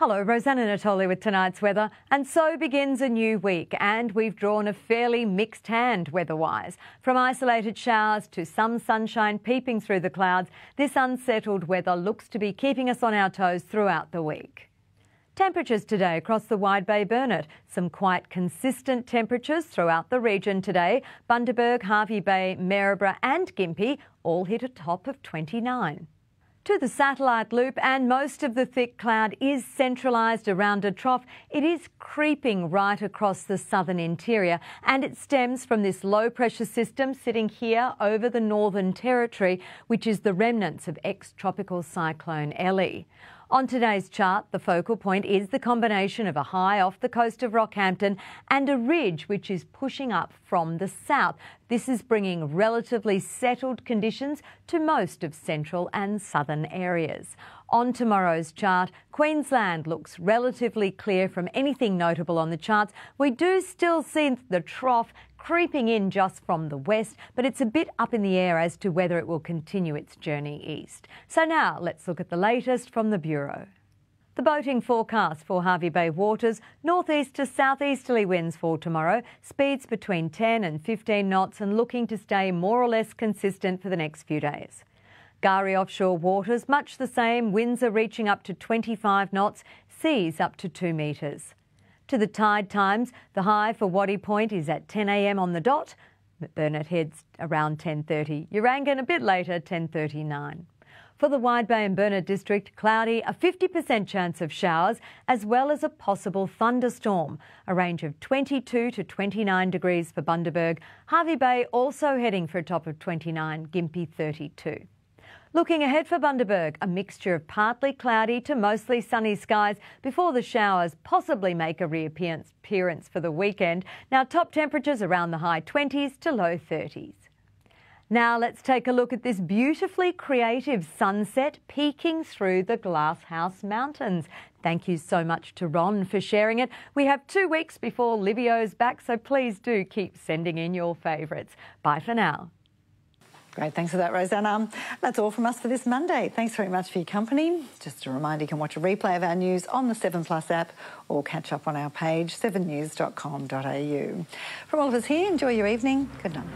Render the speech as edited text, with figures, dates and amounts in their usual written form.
Hello, Rosanna Natoli with tonight's weather. And so begins a new week, and we've drawn a fairly mixed hand weather-wise. From isolated showers to some sunshine peeping through the clouds, this unsettled weather looks to be keeping us on our toes throughout the week. Temperatures today across the Wide Bay Burnett. Some quite consistent temperatures throughout the region today. Bundaberg, Hervey Bay, Maryborough and Gympie all hit a top of 29. To the satellite loop, and most of the thick cloud is centralised around a trough. It is creeping right across the southern interior, and it stems from this low pressure system sitting here over the Northern Territory, which is the remnants of ex-tropical cyclone Ellie. On today's chart, the focal point is the combination of a high off the coast of Rockhampton and a ridge which is pushing up from the south. This is bringing relatively settled conditions to most of central and southern areas. On tomorrow's chart, Queensland looks relatively clear from anything notable on the charts. We do still see the trough creeping in just from the west, but it's a bit up in the air as to whether it will continue its journey east. So now let's look at the latest from the Bureau. The boating forecast for Hervey Bay waters: northeast to southeasterly winds for tomorrow, speeds between 10 and 15 knots and looking to stay more or less consistent for the next few days. McGarry offshore waters, much the same, winds are reaching up to 25 knots, seas up to 2 metres. To the tide times, the high for Waddy Point is at 10 a.m. on the dot. Burnett heads around 10:30. Urangan a bit later, 10:39. For the Wide Bay and Burnett district, cloudy, a 50% chance of showers, as well as a possible thunderstorm. A range of 22 to 29 degrees for Bundaberg. Hervey Bay also heading for a top of 29, Gympie 32. Looking ahead for Bundaberg, a mixture of partly cloudy to mostly sunny skies before the showers possibly make a reappearance for the weekend. Now, top temperatures around the high 20s to low 30s. Now let's take a look at this beautifully creative sunset peeking through the Glasshouse Mountains. Thank you so much to Ron for sharing it. We have 2 weeks before Livio's back, so please do keep sending in your favourites. Bye for now. Great, thanks for that, Rosanna. That's all from us for this Monday. Thanks very much for your company. Just a reminder, you can watch a replay of our news on the 7plus app or catch up on our page, 7news.com.au. From all of us here, enjoy your evening. Good night.